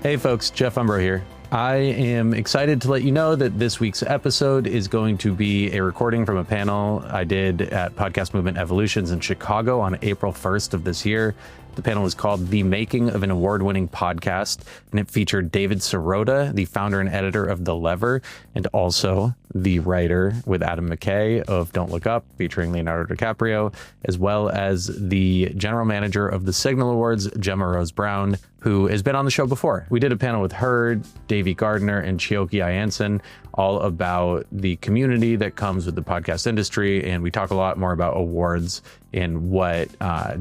Hey folks, Jeff Umbro here. I am excited to let you know that this week's episode is going to be a recording from a panel I did at Podcast Movement Evolutions in Chicago on April 1st of this year. The panel is called The Making of an Award-Winning Podcast, and it featured David Sirota, the founder and editor of The Lever, and also the writer with Adam McKay of Don't Look Up, featuring Leonardo DiCaprio, as well as the general manager of the Signal Awards, Jemma Rose Brown, who has been on the show before. We did a panel with her, Davey Gardner, and Chioki Ayanson, all about the community that comes with the podcast industry, and we talk a lot more about awards and what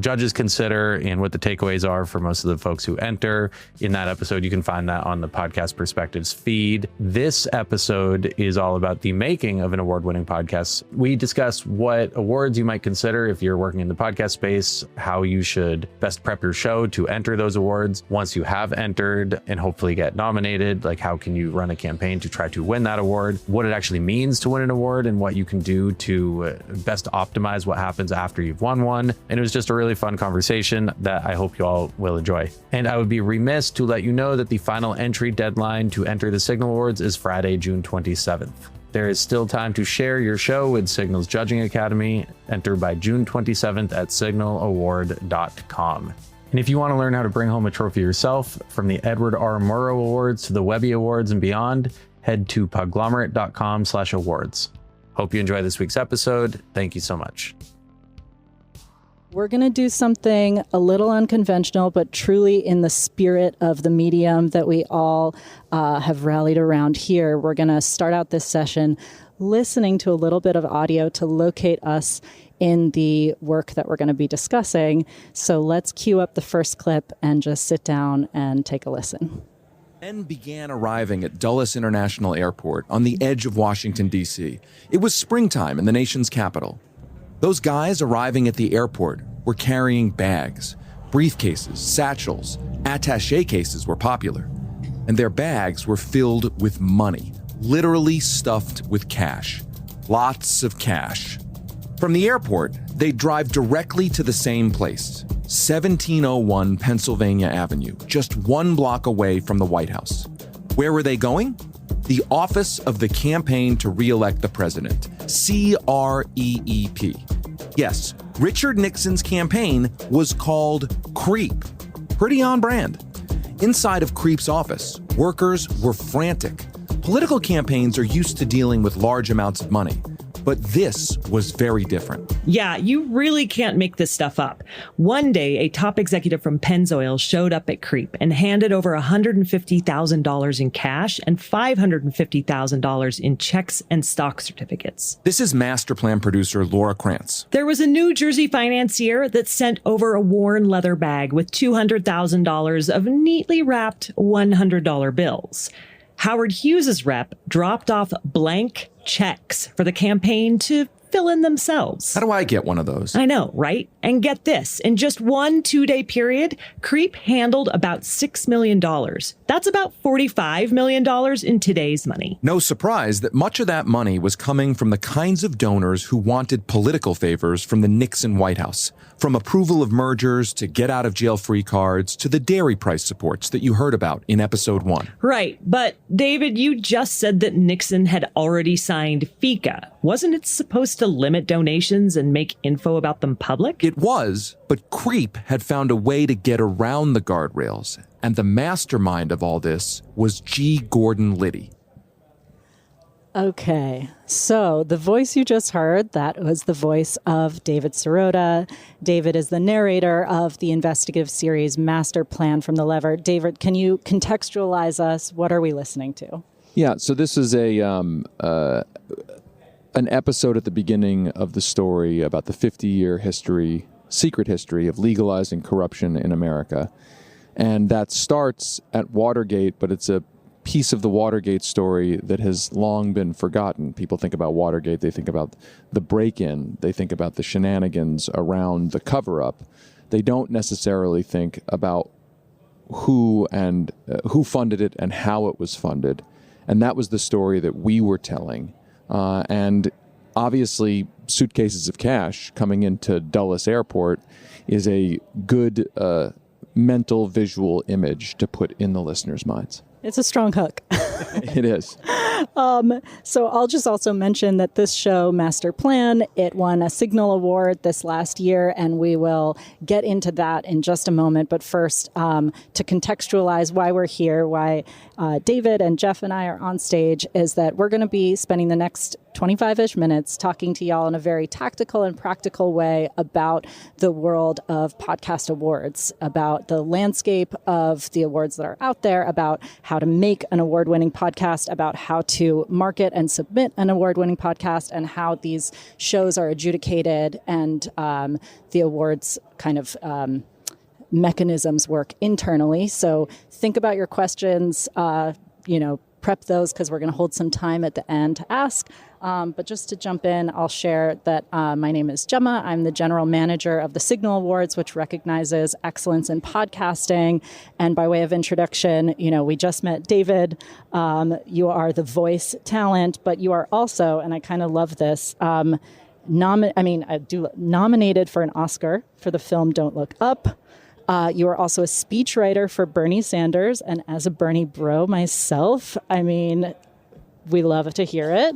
judges consider and what the takeaways are for most of the folks who enter. In that episode, you can find that on the Podcast Perspectives feed. This episode is all about the making of an award-winning podcast. We discuss what awards you might consider if you're working in the podcast space, how you should best prep your show to enter those awards. Once you have entered and hopefully get nominated, like how can you run a campaign to try to win that award, what it actually means to win an award, and what you can do to best optimize what happens after you've won one. And it was just a really fun conversation that I hope you all will enjoy. And I would be remiss to let you know that the final entry deadline to enter the Signal Awards is Friday, June 27th. There is still time to share your show with Signal's Judging Academy. Enter by June 27th at signalaward.com. And if you want to learn how to bring home a trophy yourself, from the Edward R. Murrow Awards to the Webby Awards and beyond, head to podglomerate.com/awards. Hope you enjoy this week's episode. Thank you so much. We're going to do something a little unconventional, but truly in the spirit of the medium that we all have rallied around here. We're going to start out this session listening to a little bit of audio to locate us in the work that we're going to be discussing. So let's cue up the first clip and just sit down and take a listen. Men began arriving at Dulles International Airport on the edge of Washington, D.C. It was springtime in the nation's capital. Those guys arriving at the airport were carrying bags, briefcases, satchels, attaché cases were popular. And their bags were filled with money, literally stuffed with cash. Lots of cash. From the airport, they'd drive directly to the same place, 1701 Pennsylvania Avenue, just 1 block away from the White House. Where were they going? The Office of the Campaign to Re-elect the President, CREEP. Yes, Richard Nixon's campaign was called CREEP. Pretty on brand. Inside of CREEP's office, workers were frantic. Political campaigns are used to dealing with large amounts of money. But this was very different. Yeah, you really can't make this stuff up. One day, a top executive from Pennzoil showed up at CREEP and handed over $150,000 in cash and $550,000 in checks and stock certificates. This is master plan producer Laura Krantz. There was a New Jersey financier that sent over a worn leather bag with $200,000 of neatly wrapped $100 bills. Howard Hughes's rep dropped off blank checks for the campaign to fill in themselves. How do I get one of those? I know, right? And get this, in just 1 2-day period, CREEP handled about $6 million. That's about $45 million in today's money. No surprise that much of that money was coming from the kinds of donors who wanted political favors from the Nixon White House. From approval of mergers to get-out-of-jail-free cards to the dairy price supports that you heard about in episode 1. Right, but David, you just said that Nixon had already signed FICA. Wasn't it supposed to limit donations and make info about them public? It was, but CREEP had found a way to get around the guardrails, and the mastermind of all this was G. Gordon Liddy. Okay, so the voice you just heard, that was the voice of David Sirota. David is the narrator of the investigative series Master Plan from the Lever. David, can you contextualize us? What are we listening to? Yeah, so this is an episode at the beginning of the story about the 50-year secret history of legalizing corruption in America. And that starts at Watergate, but it's a piece of the Watergate story that has long been forgotten. People think about Watergate, they think about the break-in, they think about the shenanigans around the cover-up. They don't necessarily think about who funded it and how it was funded. And that was the story that we were telling. And obviously, suitcases of cash coming into Dulles Airport is a good mental visual image to put in the listeners' minds. It's a strong hook. It is. So I'll just also mention that this show, Master Plan, it won a Signal Award this last year, and we will get into that in just a moment. But first, to contextualize why we're here, why David and Jeff and I are on stage, is that we're going to be spending the next 25-ish minutes talking to y'all in a very tactical and practical way about the world of podcast awards, about the landscape of the awards that are out there, about how to make an award-winning podcast, about how to market and submit an award-winning podcast, and how these shows are adjudicated and the awards kind of mechanisms work internally. So think about your questions, prep those because we're going to hold some time at the end to ask. But just to jump in, I'll share that my name is Jemma. I'm the general manager of the Signal Awards, which recognizes excellence in podcasting. And by way of introduction, we just met David. You are the voice talent, but you are also, and I kind of love this, nominated for an Oscar for the film Don't Look Up. You are also a speechwriter for Bernie Sanders, and as a Bernie bro myself, we love to hear it.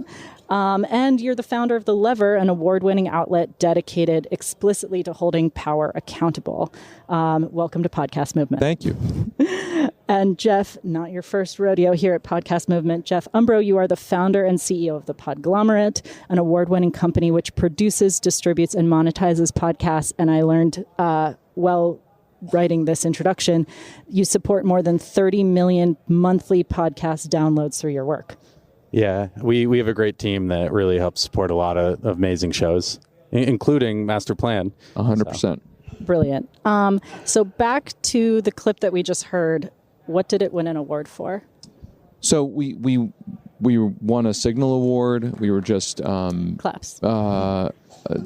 And you're the founder of The Lever, an award-winning outlet dedicated explicitly to holding power accountable. Welcome to Podcast Movement. Thank you. And Jeff, not your first rodeo here at Podcast Movement. Jeff Umbro, you are the founder and CEO of the Podglomerate, an award-winning company which produces, distributes, and monetizes podcasts. And I learned, writing this introduction, you support more than 30 million monthly podcast downloads through your work. Yeah, we have a great team that really helps support a lot of amazing shows, including Master Plan. 100%. So. Brilliant. So back to the clip that we just heard. What did it win an award for? So we won a Signal Award. We were just Claps.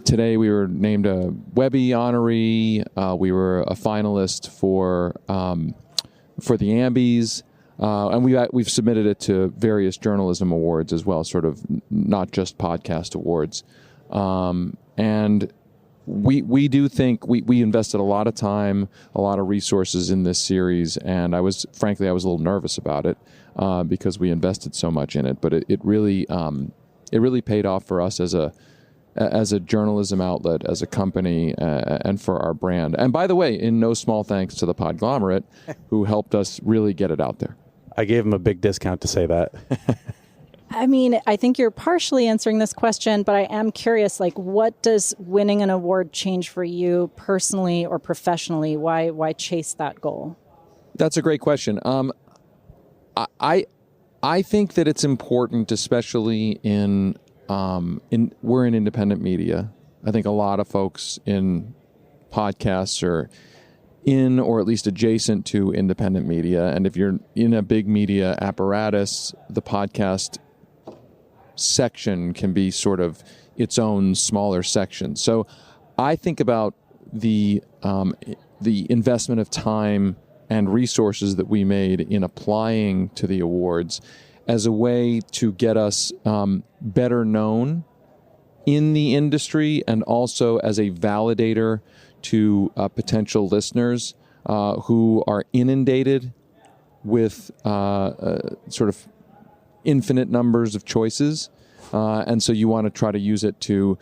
Today we were named a Webby honoree. We were a finalist for the Ambies. And we've submitted it to various journalism awards as well, sort of not just podcast awards. And we do think we invested a lot of time, a lot of resources in this series, and I was a little nervous about it because we invested so much in it. But it really paid off for us as a journalism outlet, as a company, and for our brand. And by the way, in no small thanks to the Podglomerate, who helped us really get it out there. I gave him a big discount to say that. I think you're partially answering this question, but I am curious, what does winning an award change for you personally or professionally? Why chase that goal? That's a great question. I think that it's important, especially we're in independent media. I think a lot of folks in podcasts are in or at least adjacent to independent media. And if you're in a big media apparatus, the podcast section can be sort of its own smaller section. So I think about the investment of time and resources that we made in applying to the awards as a way to get us better known in the industry, and also as a validator to potential listeners who are inundated with sort of infinite numbers of choices. And so you want to try to use it to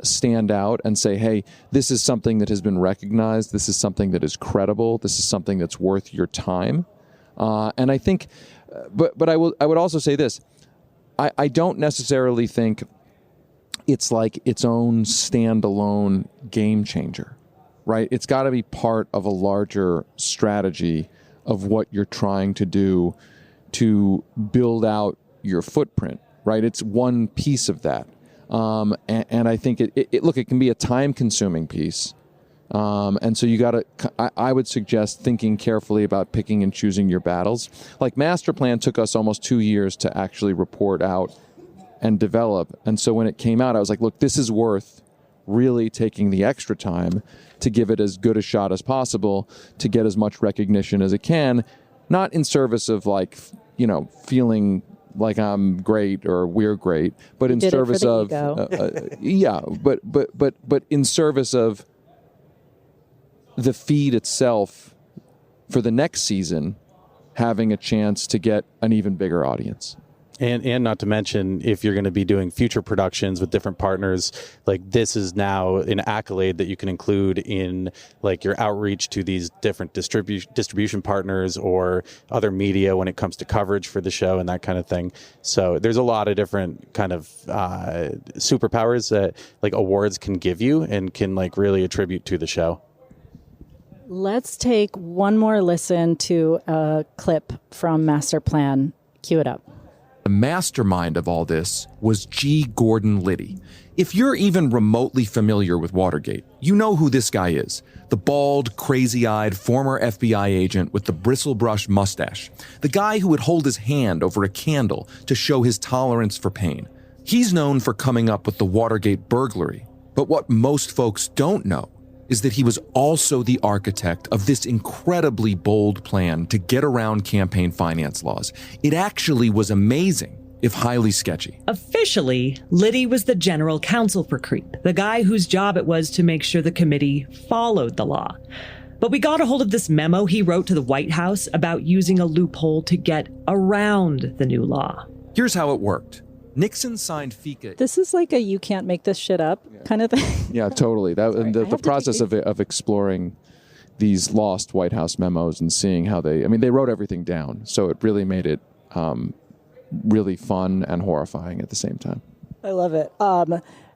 stand out and say, hey, this is something that has been recognized. This is something that is credible. This is something that's worth your time. And I think, but I would also say this. I don't necessarily think it's like its own standalone game changer, right? It's got to be part of a larger strategy of what you're trying to do to build out your footprint, right? It's one piece of that. And I think it can be a time-consuming piece. And so you got to, I would suggest thinking carefully about picking and choosing your battles. Like Master Plan took us almost 2 years to actually report out and develop. And so when it came out, I was like, look, this is worth really taking the extra time to give it as good a shot as possible, to get as much recognition as it can, not in service of feeling like I'm great or we're great, but in service of, but in service of the feed itself for the next season having a chance to get an even bigger audience. And not to mention, if you're going to be doing future productions with different partners, like this is now an accolade that you can include in like your outreach to these different distribution partners or other media when it comes to coverage for the show and that kind of thing. So there's a lot of different kind of superpowers that like awards can give you and can like really attribute to the show. Let's take one more listen to a clip from Master Plan. Cue it up. The mastermind of all this was G. Gordon Liddy. If you're even remotely familiar with Watergate, you know who this guy is. The bald, crazy-eyed former FBI agent with the bristle-brush mustache. The guy who would hold his hand over a candle to show his tolerance for pain. He's known for coming up with the Watergate burglary. But what most folks don't know is that he was also the architect of this incredibly bold plan to get around campaign finance laws. It actually was amazing, if highly sketchy. Officially, Liddy was the general counsel for CREEP, the guy whose job it was to make sure the committee followed the law. But we got a hold of this memo he wrote to the White House about using a loophole to get around the new law. Here's how it worked. Nixon signed FICA. This is like a you can't make this shit up kind of thing. Yeah, totally. The process of exploring these lost White House memos and seeing how they wrote everything down. So it really made it really fun and horrifying at the same time. I love it.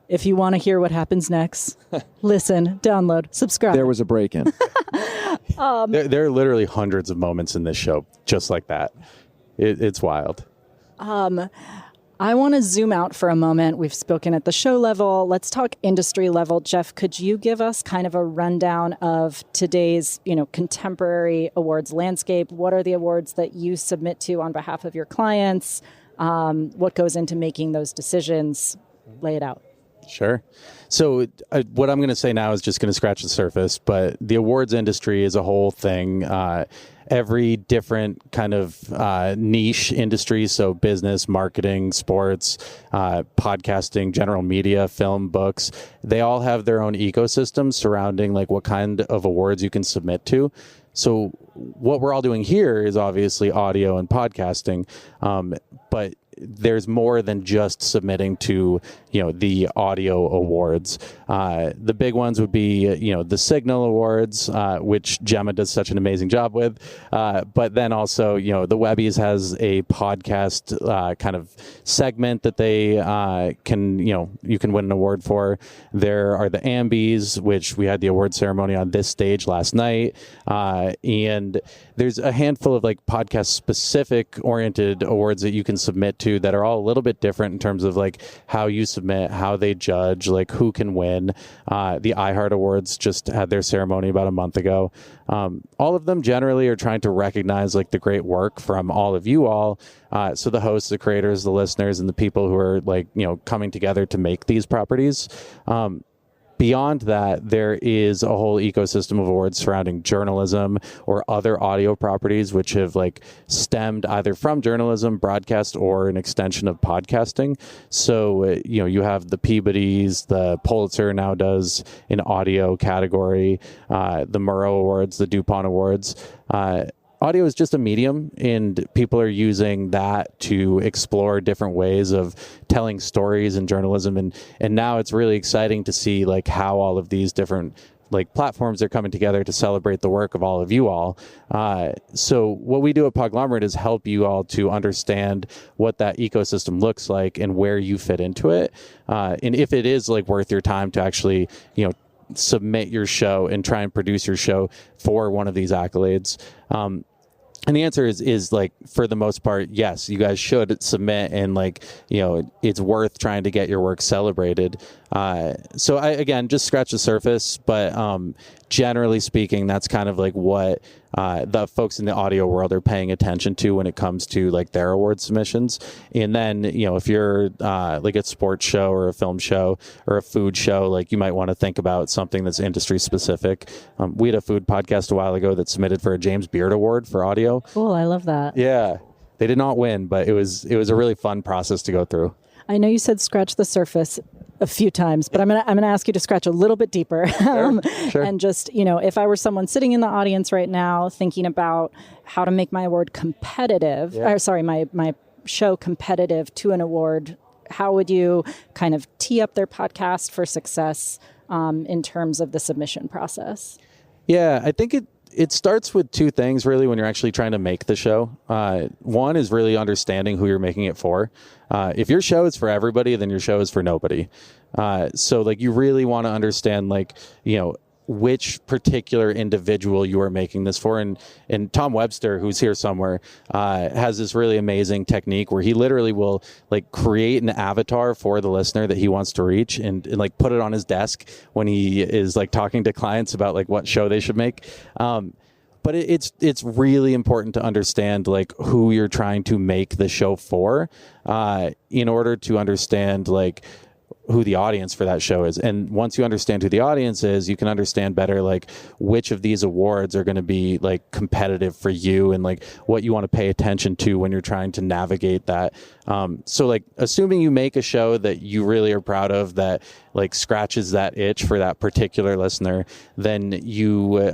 If you want to hear what happens next, listen, download, subscribe. There was a break-in. There are literally hundreds of moments in this show just like that. It's wild. I want to zoom out for a moment. We've spoken at the show level. Let's talk industry level. Jeff, could you give us kind of a rundown of today's, contemporary awards landscape? What are the awards that you submit to on behalf of your clients? What goes into making those decisions? Lay it out. Sure. So what I'm going to say now is just going to scratch the surface, but the awards industry is a whole thing. Every different kind of niche industry, so business, marketing, sports, podcasting, general media, film, books, they all have their own ecosystem surrounding like what kind of awards you can submit to. So what we're all doing here is obviously audio and podcasting, but there's more than just submitting to, the audio awards. The big ones would be, the Signal Awards, which Jemma does such an amazing job with. But then also, the Webbies has a podcast kind of segment that they can, you can win an award for. There are the Ambies, which we had the award ceremony on this stage last night. And there's a handful of like podcast specific oriented awards that you can submit to that are all a little bit different in terms of like how you submit, how they judge, like who can win. The iHeart Awards just had their ceremony about a month ago. All of them generally are trying to recognize like the great work from all of you all. So the hosts, the creators, the listeners, and the people who are like, coming together to make these properties. Beyond that, there is a whole ecosystem of awards surrounding journalism or other audio properties, which have like stemmed either from journalism, broadcast, or an extension of podcasting. So, you have the Peabodys, the Pulitzer now does an audio category, the Murrow Awards, the DuPont Awards. Audio is just a medium, and people are using that to explore different ways of telling stories in journalism. And now it's really exciting to see like how all of these different like platforms are coming together to celebrate the work of all of you all. So what we do at Podglomerate is help you all to understand what that ecosystem looks like and where you fit into it. And if it is like worth your time to actually, submit your show and try and produce your show for one of these accolades. And the answer is like, for the most part, yes, you guys should submit, and like, it's worth trying to get your work celebrated. So I, again, just scratch the surface, but generally speaking, that's kind of like what the folks in the audio world are paying attention to when it comes to like their award submissions. And then, if you're like a sports show or a film show or a food show, like you might want to think about something that's industry specific. We had a food podcast a while ago that submitted for a James Beard Award for audio. Cool. I love that. Yeah. They did not win, but it was a really fun process to go through. I know you said scratch the surface. a few times, but I'm gonna ask you to scratch a little bit deeper. Sure. And just, if I were someone sitting in the audience right now thinking about how to make my award competitive, my show competitive to an award, how would you kind of tee up their podcast for success in terms of the submission process? Yeah, I think it starts with two things really when you're actually trying to make the show. One is really understanding who you're making it for. If your show is for everybody, then your show is for nobody. So like you really want to understand which particular individual you are making this for. And Tom Webster, who's here somewhere, has this really amazing technique where he literally will like create an avatar for the listener that he wants to reach and like put it on his desk when he is like talking to clients about like what show they should make. But it's really important to understand like who you're trying to make the show for, in order to understand like who the audience for that show is. And once you understand who the audience is, you can understand better like which of these awards are going to be like competitive for you and like what you want to pay attention to when you're trying to navigate that. So like assuming you make a show that you really are proud of that like scratches that itch for that particular listener, then you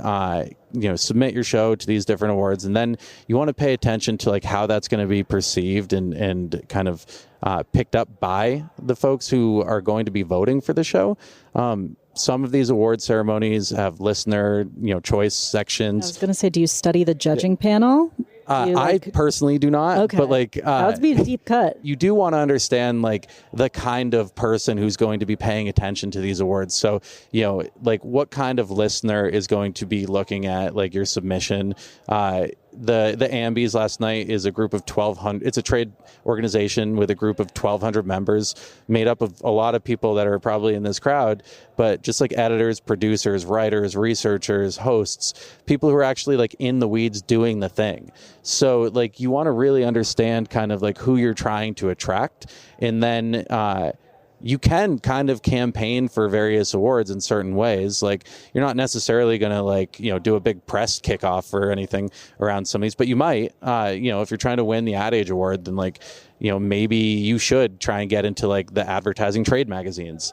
submit your show to these different awards, and then you want to pay attention to like how that's going to be perceived and kind of picked up by the folks who are going to be voting for the show. Some of these award ceremonies have listener, choice sections. I was going to say, do you study the judging panel? I personally do not, okay. But like, that would be a deep cut. You do want to understand like the kind of person who's going to be paying attention to these awards. So, like what kind of listener is going to be looking at like your submission? The Ambies last night is a group of 1,200. It's a trade organization with a group of 1,200 members made up of a lot of people that are probably in this crowd, but just like editors, producers, writers, researchers, hosts, people who are actually like in the weeds doing the thing. So like you want to really understand kind of like who you're trying to attract, and then you can kind of campaign for various awards in certain ways. Like you're not necessarily going to like, do a big press kickoff or anything around some of these, but you might, if you're trying to win the Ad Age Award, then like, maybe you should try and get into like the advertising trade magazines,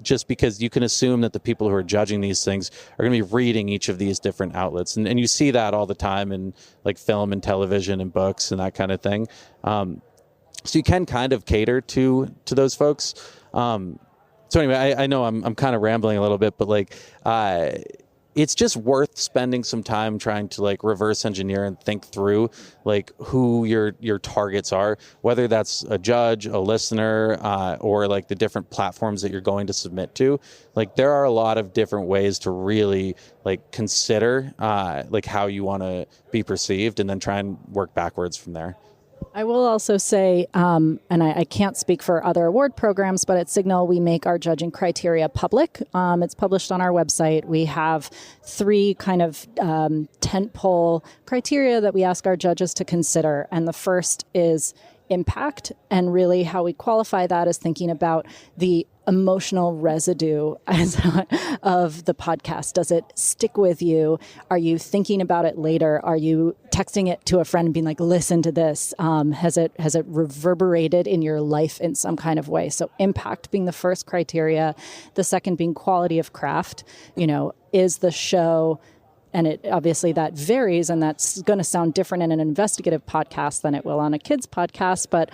just because you can assume that the people who are judging these things are going to be reading each of these different outlets. And you see that all the time in like film and television and books and that kind of thing. So you can kind of cater to those folks. So anyway, I know I'm kind of rambling a little bit, but like, it's just worth spending some time trying to like reverse engineer and think through like who your targets are, whether that's a judge, a listener, or like the different platforms that you're going to submit to. Like there are a lot of different ways to really like consider like how you want to be perceived, and then try and work backwards from there. I will also say, and I can't speak for other award programs, but at Signal, we make our judging criteria public. It's published on our website. We have 3 kind of tentpole criteria that we ask our judges to consider. And the first is impact. And really how we qualify that is thinking about the emotional residue of the podcast. Does it stick with you? Are you thinking about it later? Are you texting it to a friend and being like, listen to this? Has it reverberated in your life in some kind of way? So impact being the first criteria. The second being quality of craft. Is the show, and it obviously that varies, and that's going to sound different in an investigative podcast than it will on a kids podcast. But,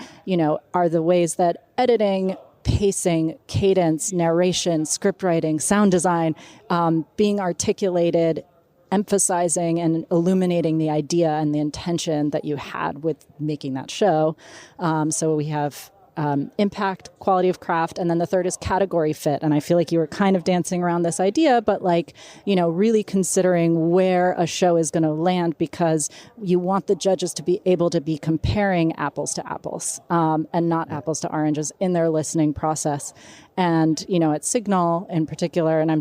are the ways that editing, pacing, cadence, narration, script writing, sound design, being articulated, emphasizing and illuminating the idea and the intention that you had with making that show. So we have impact, quality of craft, and then the third is category fit. And I feel like you were kind of dancing around this idea, but really considering where a show is going to land, because you want the judges to be able to be comparing apples to apples and not apples to oranges in their listening process. And, at Signal in particular, and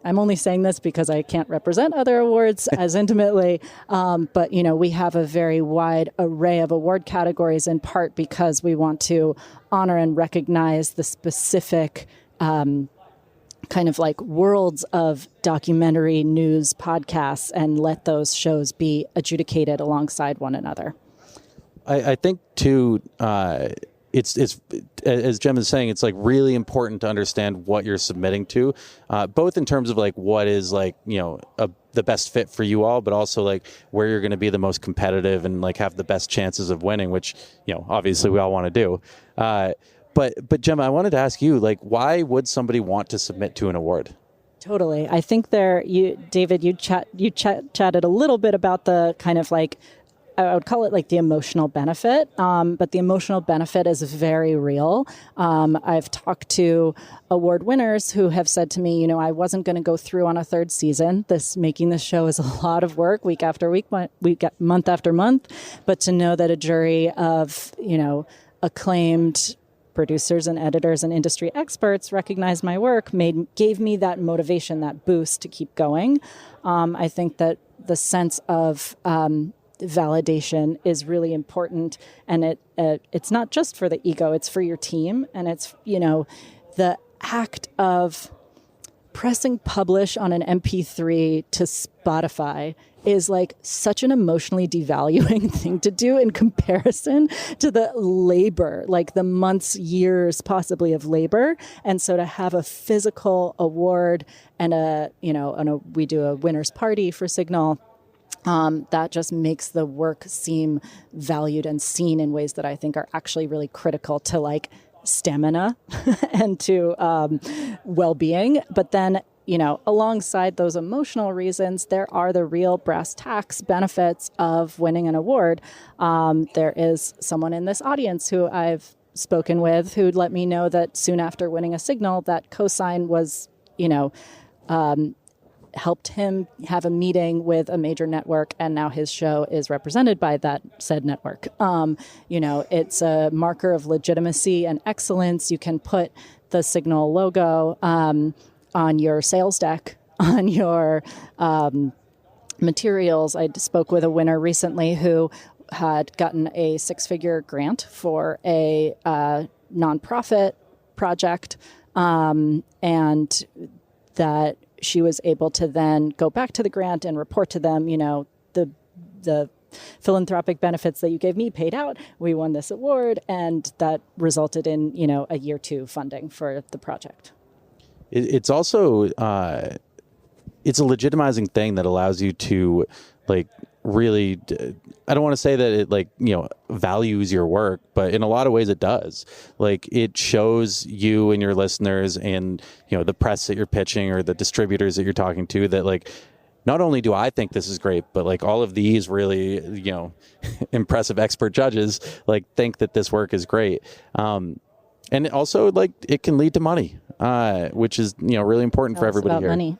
I'm only saying this because I can't represent other awards as intimately, but we have a very wide array of award categories, in part because we want to honor and recognize the specific kind of like worlds of documentary news podcasts and let those shows be adjudicated alongside one another. I think too, it's as Jemma is saying, it's like really important to understand what you're submitting to, both in terms of like what is like, the best fit for you all, but also like where you're going to be the most competitive and like have the best chances of winning, which, obviously we all want to do. But Jemma, I wanted to ask you, like, why would somebody want to submit to an award? Totally. I think David, you chatted a little bit about the kind of like, I would call it like the emotional benefit, but the emotional benefit is very real. I've talked to award winners who have said to me, I wasn't going to go through on a third season. Making this show is a lot of work, week after week, month after month. But to know that a jury of, acclaimed producers and editors and industry experts recognized my work gave me that motivation, that boost to keep going. I think that the sense of validation is really important, and it's not just for the ego, it's for your team, and it's the act of pressing publish on an MP3 to Spotify is like such an emotionally devaluing thing to do in comparison to the labor, like the months, years possibly of labor. And so to have a physical award and we do a winner's party for Signal, that just makes the work seem valued and seen in ways that I think are actually really critical to like stamina and to well-being. But then, alongside those emotional reasons, there are the real brass tacks benefits of winning an award. There is someone in this audience who I've spoken with who'd let me know that soon after winning a Signal, that cosign was, helped him have a meeting with a major network, and now his show is represented by that said network. It's a marker of legitimacy and excellence. You can put the Signal logo on your sales deck, on your materials. I spoke with a winner recently who had gotten a 6-figure grant for a nonprofit project, and that she was able to then go back to the grant and report to them, the philanthropic benefits that you gave me paid out. We won this award, and that resulted in, a year 2 funding for the project. It's also, it's a legitimizing thing that allows you to like really, I don't want to say that it values your work, but in a lot of ways it does. Like it shows you and your listeners and, the press that you're pitching or the distributors that you're talking to that like, not only do I think this is great, but like all of these really, impressive expert judges like think that this work is great. And it also like it can lead to money, which is, really important for everybody here. Money.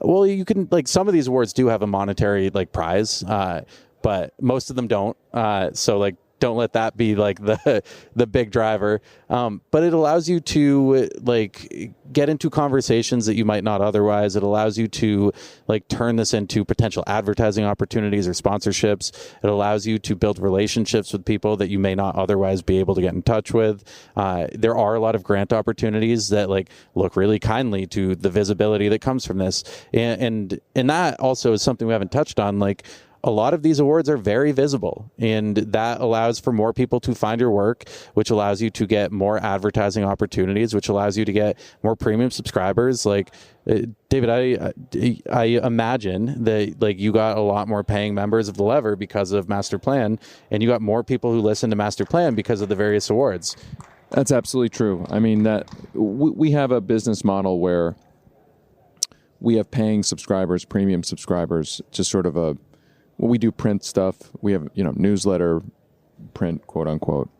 Well, you can some of these awards do have a monetary like prize, but most of them don't. So like don't let that be like the big driver. But it allows you to like get into conversations that you might not otherwise. It allows you to like turn this into potential advertising opportunities or sponsorships. It allows you to build relationships with people that you may not otherwise be able to get in touch with. There are a lot of grant opportunities that like look really kindly to the visibility that comes from this. And that also is something we haven't touched on. Like a lot of these awards are very visible, and that allows for more people to find your work, which allows you to get more advertising opportunities, which allows you to get more premium subscribers. Like David, I imagine that like you got a lot more paying members of The Lever because of Master Plan, and you got more people who listen to Master Plan because of the various awards. That's absolutely true. I mean, that we have a business model where we have paying subscribers, premium subscribers, just sort of we do print stuff. We have, newsletter, print, quote unquote,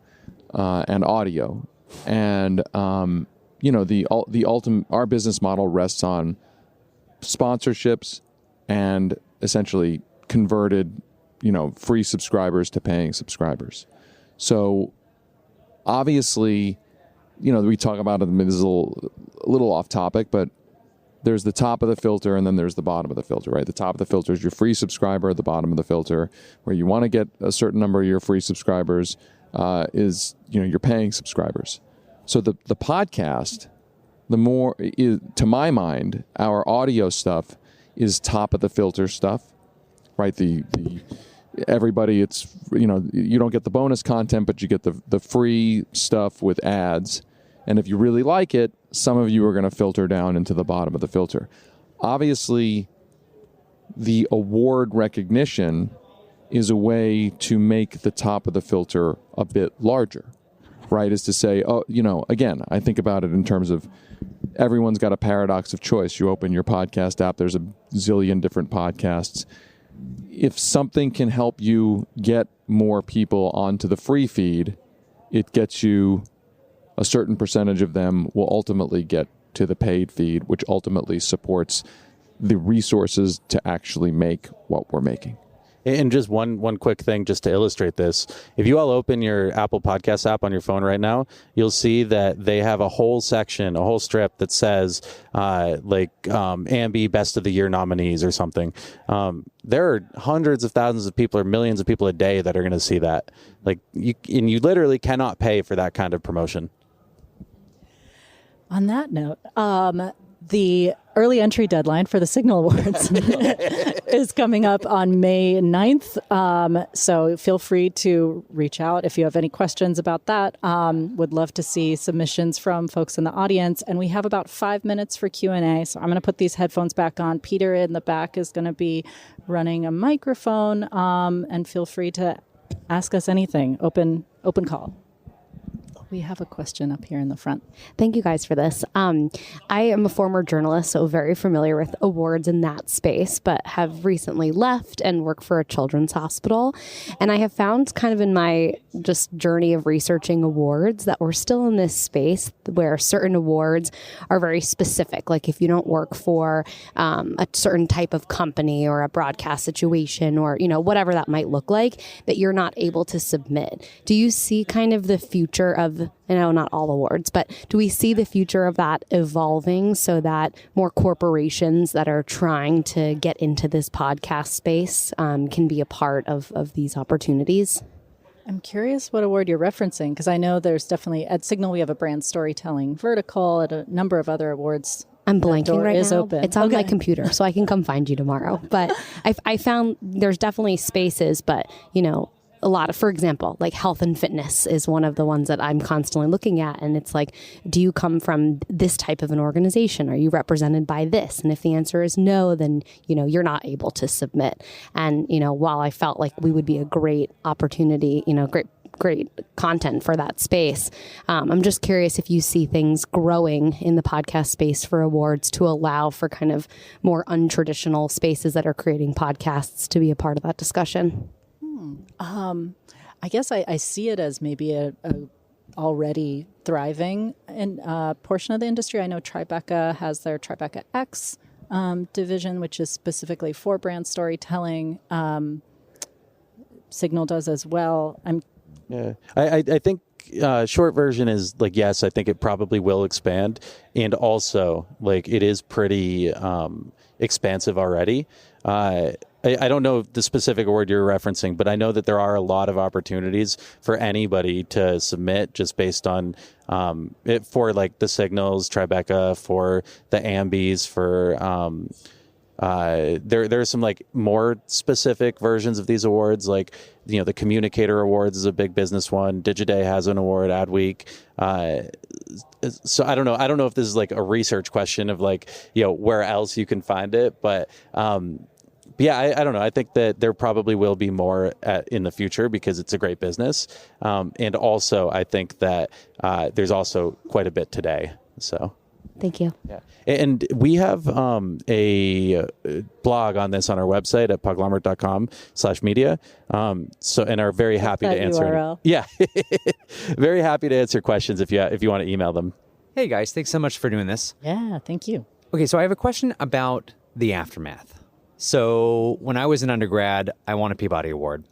and audio. And, the ultimate, our business model rests on sponsorships and essentially converted, free subscribers to paying subscribers. So obviously, we talk about it, this is a little off topic, but there's the top of the filter and then there's the bottom of the filter, right? The top of the filter is your free subscriber. The bottom of the filter, where you want to get a certain number of your free subscribers, is, your paying subscribers. So the podcast, to my mind, our audio stuff is top of the filter stuff, right? The everybody, it's, you don't get the bonus content, but you get the free stuff with ads. And if you really like it, some of you are going to filter down into the bottom of the filter. Obviously, the award recognition is a way to make the top of the filter a bit larger, right? Is to say, again, I think about it in terms of everyone's got a paradox of choice. You open your podcast app, there's a zillion different podcasts. If something can help you get more people onto the free feed, it gets you a certain percentage of them will ultimately get to the paid feed, which ultimately supports the resources to actually make what we're making. And just one quick thing just to illustrate this. If you all open your Apple Podcast app on your phone right now, you'll see that they have a whole section, a whole strip that says Ambi Best of the Year nominees or something. There are hundreds of thousands of people or millions of people a day that are going to see that. You literally cannot pay for that kind of promotion. On that note, the early entry deadline for the Signal Awards is coming up on May 9th. So feel free to reach out if you have any questions about that. Would love to see submissions from folks in the audience. And we have about 5 minutes for Q&A. So I'm going to put these headphones back on. Peter in the back is going to be running a microphone. And feel free to ask us anything. Open call. We have a question up here in the front. Thank you guys for this. I am a former journalist, so very familiar with awards in that space, but have recently left and work for a children's hospital. And I have found kind of in my just journey of researching awards that we're still in this space where certain awards are very specific. Like if you don't work for a certain type of company or a broadcast situation or, whatever that might look like, that you're not able to submit. Do you see kind of the future of, I know not all awards, but do we see the future of that evolving so that more corporations that are trying to get into this podcast space can be a part of these opportunities? I'm curious what award you're referencing, because I know there's definitely, at Signal, we have a brand storytelling vertical at a number of other awards. I'm blanking right now. Open. It's on my computer, so I can come find you tomorrow. But I found there's definitely spaces, but, a lot of, for example, like health and fitness is one of the ones that I'm constantly looking at. And it's like, do you come from this type of an organization? Are you represented by this? And if the answer is no, then, you're not able to submit. And, while I felt like we would be a great opportunity, great content for that space. I'm just curious if you see things growing in the podcast space for awards to allow for kind of more untraditional spaces that are creating podcasts to be a part of that discussion. I guess I see it as maybe a already thriving portion of the industry. I know Tribeca has their Tribeca X division, which is specifically for brand storytelling. Signal does as well. I think short version is yes, I think it probably will expand, and also it is pretty expansive already. I don't know the specific award you're referencing, but I know that there are a lot of opportunities for anybody to submit just based on it for the Signals, Tribeca, for the Ambis, for there are some more specific versions of these awards, the Communicator Awards is a big business one. Digiday has an award, Adweek. So I don't know if this is a research question of where else you can find it, but yeah, I don't know. I think that there probably will be more in the future because it's a great business. And also I think that there's also quite a bit today. So. Thank you. Yeah. And we have a blog on this on our website at podglomerate.com/media. And are very happy to answer. URL. Yeah. Very happy to answer questions if you want to email them. Hey guys, thanks so much for doing this. Yeah, thank you. Okay, so I have a question about the aftermath. So when I was an undergrad, I won a Peabody Award.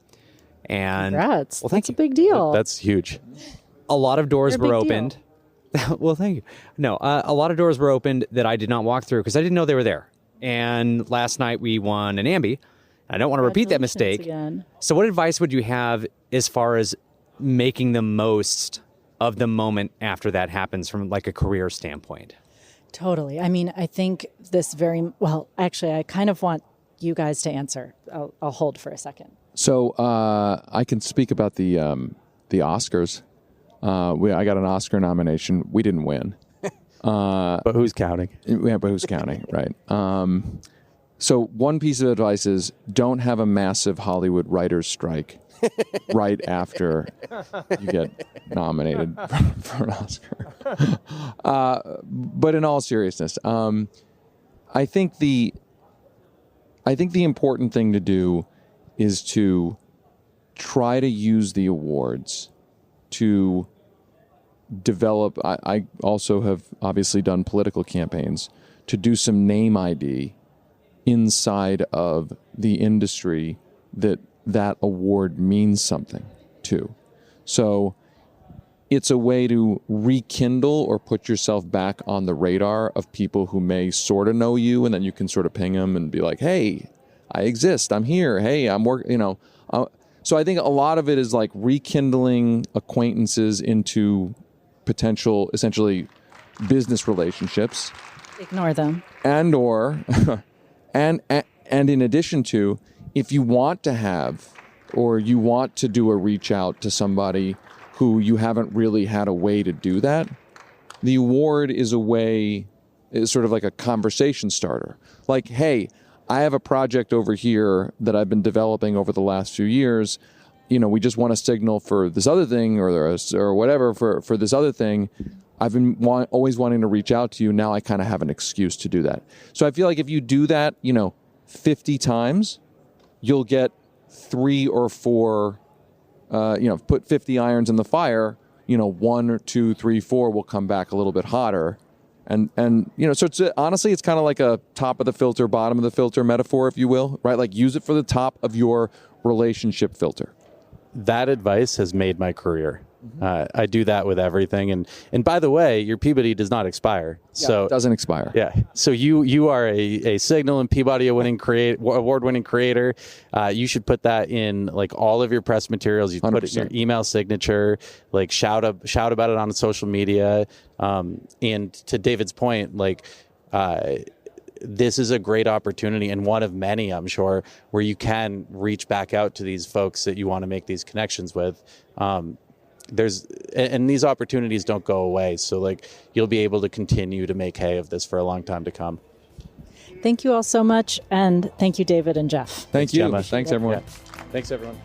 And Congrats. Well, That's a big deal. That's huge. A lot of doors You're a were big opened. Well, thank you. No, a lot of doors were opened that I did not walk through because I didn't know they were there. And last night we won an Ambi. I don't want to repeat that mistake. Again. So what advice would you have as far as making the most of the moment after that happens from a career standpoint? Totally. I mean, I think actually, I kind of want you guys to answer. I'll hold for a second. So I can speak about the Oscars. I got an Oscar nomination. We didn't win. But who's counting? Yeah, but who's counting, right? So one piece of advice is don't have a massive Hollywood writers' strike right after you get nominated for an Oscar. But in all seriousness, I think the important thing to do is to try to use the awards to develop. I also have obviously done political campaigns to do some name ID inside of the industry that award means something to. So it's a way to rekindle or put yourself back on the radar of people who may sort of know you, and then you can sort of ping them and be like, hey, I exist, I'm here, hey, I'm working, So I think a lot of it is like rekindling acquaintances into potential, essentially, business relationships. Ignore them. And in addition to, if you want to have, or you want to do a reach out to somebody who you haven't really had a way to do that, the award is a way, is sort of like a conversation starter. Like, hey, I have a project over here that I've been developing over the last few years. We just want a signal for this other thing or whatever for this other thing. I've been always wanting to reach out to you. Now I kind of have an excuse to do that. So I feel like if you do that, 50 times, you'll get 3 or 4, put 50 irons in the fire, 1 or 2, 3, 4 will come back a little bit hotter. And so it's honestly, it's kind of like a top of the filter, bottom of the filter metaphor, if you will, right? Like use it for the top of your relationship filter. That advice has made my career. I do that with everything. And by the way, your Peabody does not expire. Yeah, so it doesn't expire. Yeah. So you are a Signal and Peabody award-winning creator. You should put that in like all of your press materials. You put it in your email signature, like shout about it on social media. And to David's point, like this is a great opportunity and one of many, I'm sure, where you can reach back out to these folks that you want to make these connections with. And these opportunities don't go away. So like you'll be able to continue to make hay of this for a long time to come. Thank you all so much. And thank you, David and Jeff. Thanks, you. Jemma. Thanks, everyone. Yeah. Thanks, everyone.